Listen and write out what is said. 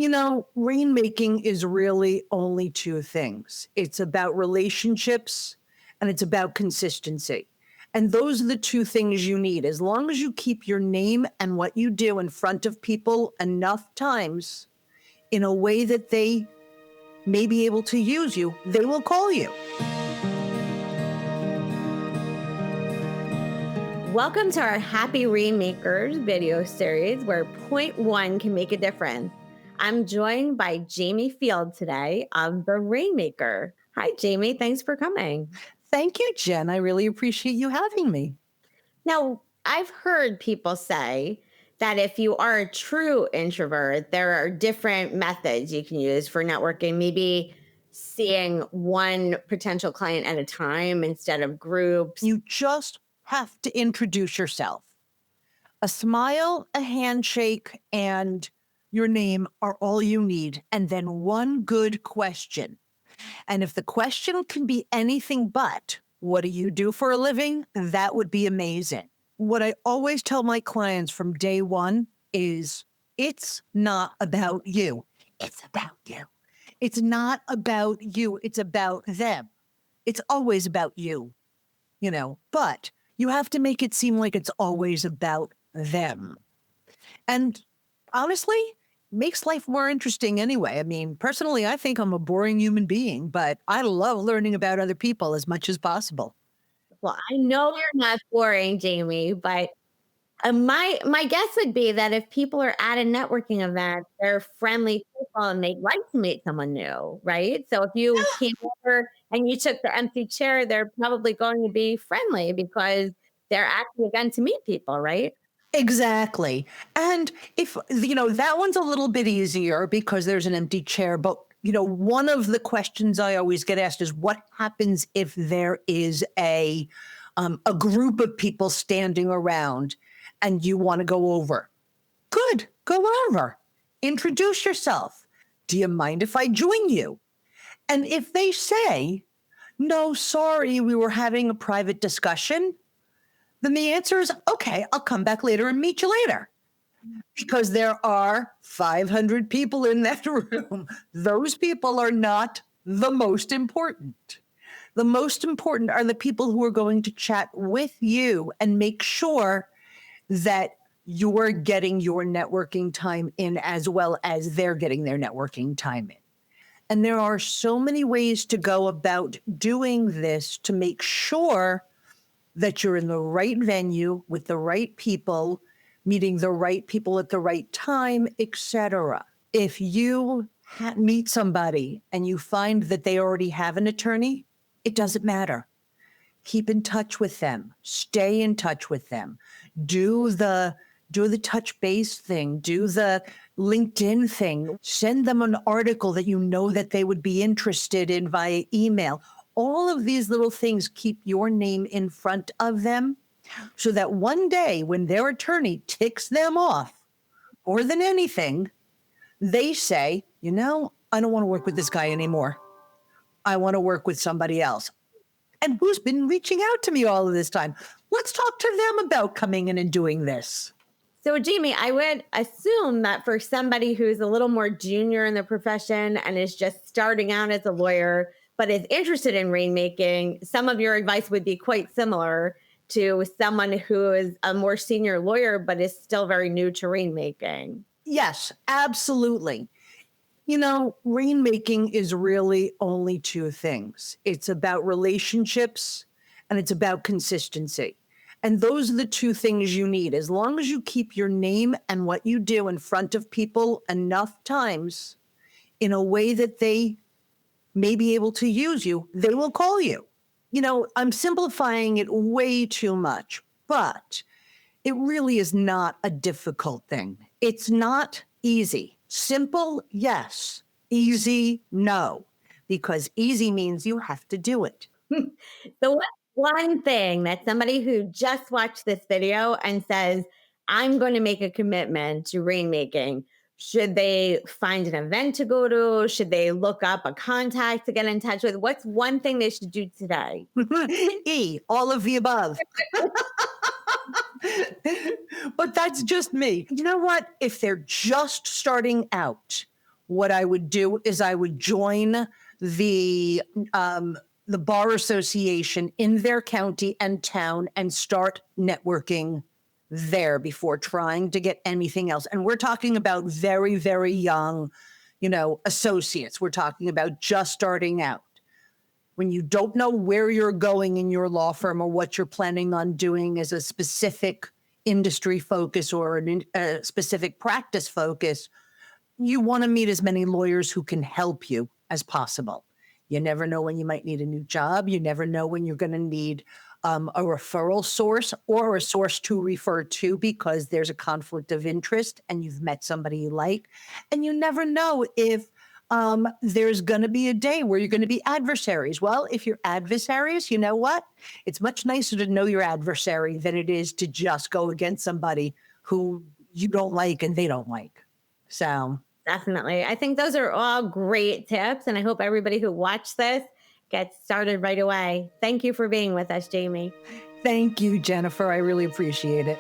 Rainmaking is really only two things. It's about relationships and it's about consistency. And those are the two things you need. As long as you keep your name and what you do in front of people enough times in a way that they may be able to use you, they will call you. Welcome to our Happy Rainmakers video series where point one can make a difference. I'm joined by Jaimie Field today of The Rainmaker. Hi, Jaimie. Thanks for coming. Thank you, Jen. I really appreciate you having me. Now, I've heard people say that if you are a true introvert, there are different methods you can use for networking, maybe seeing one potential client at a time instead of groups. You just have to introduce yourself. A smile, a handshake, and your name are all you need. And then one good question. And if the question can be anything but, what do you do for a living? That would be amazing. What I always tell my clients from day one is it's not about you. It's about you. It's not about you. It's about them. It's always about you, but you have to make it seem like it's always about them. And honestly, makes life more interesting anyway. I mean, personally, I think I'm a boring human being, but I love learning about other people as much as possible. Well, I know you're not boring, Jaimie, but my guess would be that if people are at a networking event, they're friendly people and they'd like to meet someone new, right? So if you came over and you took the empty chair, they're probably going to be friendly because they're at the event to meet people, right? Exactly. And if, that one's a little bit easier because there's an empty chair. But, one of the questions I always get asked is what happens if there is a group of people standing around and you want to go over? Good. Go over. Introduce yourself. Do you mind if I join you? And if they say, no, sorry, we were having a private discussion, then the answer is, okay, I'll come back later and meet you later. Because there are 500 people in that room. Those people are not the most important. The most important are the people who are going to chat with you and make sure that you're getting your networking time in as well as they're getting their networking time in. And there are so many ways to go about doing this to make sure that you're in the right venue with the right people, meeting the right people at the right time, etc. If you meet somebody and you find that they already have an attorney, it doesn't matter. Keep in touch with them. Stay in touch with them. Do the touch base thing. Do the LinkedIn thing. Send them an article that you know that they would be interested in via email. All of these little things keep your name in front of them so that one day when their attorney ticks them off, more than anything, they say, I don't want to work with this guy anymore. I want to work with somebody else. And who's been reaching out to me all of this time? Let's talk to them about coming in and doing this. So, Jaimie, I would assume that for somebody who's a little more junior in the profession and is just starting out as a lawyer, but is interested in rainmaking, some of your advice would be quite similar to someone who is a more senior lawyer, but is still very new to rainmaking. Yes, absolutely. Rainmaking is really only two things. It's about relationships and it's about consistency. And those are the two things you need. As long as you keep your name and what you do in front of people enough times in a way that they may be able to use you, they will call you. I'm simplifying it way too much, but it really is not a difficult thing. It's not easy. Simple, yes. Easy, no. Because easy means you have to do it. So what's one thing that somebody who just watched this video and says, I'm going to make a commitment to rainmaking, should they find an event to go to? Should they look up a contact to get in touch with? What's one thing they should do today? All of the above. But that's just me. You know what? If they're just starting out, what I would do is I would join the the bar association in their county and town and start networking there before trying to get anything else. And we're talking about very, very young, associates. We're talking about just starting out. When you don't know where you're going in your law firm or what you're planning on doing as a specific industry focus or a specific practice focus, you want to meet as many lawyers who can help you as possible. You never know when you might need a new job. You never know when you're going to need a referral source or a source to refer to because there's a conflict of interest and you've met somebody you like. And you never know if there's going to be a day where you're going to be adversaries. Well, if you're adversaries, you know what? It's much nicer to know your adversary than it is to just go against somebody who you don't like and they don't like. So Definitely. I think those are all great tips. And I hope everybody who watched this gets started right away. Thank you for being with us, Jaimie. thank you, Jennifer. I really appreciate it.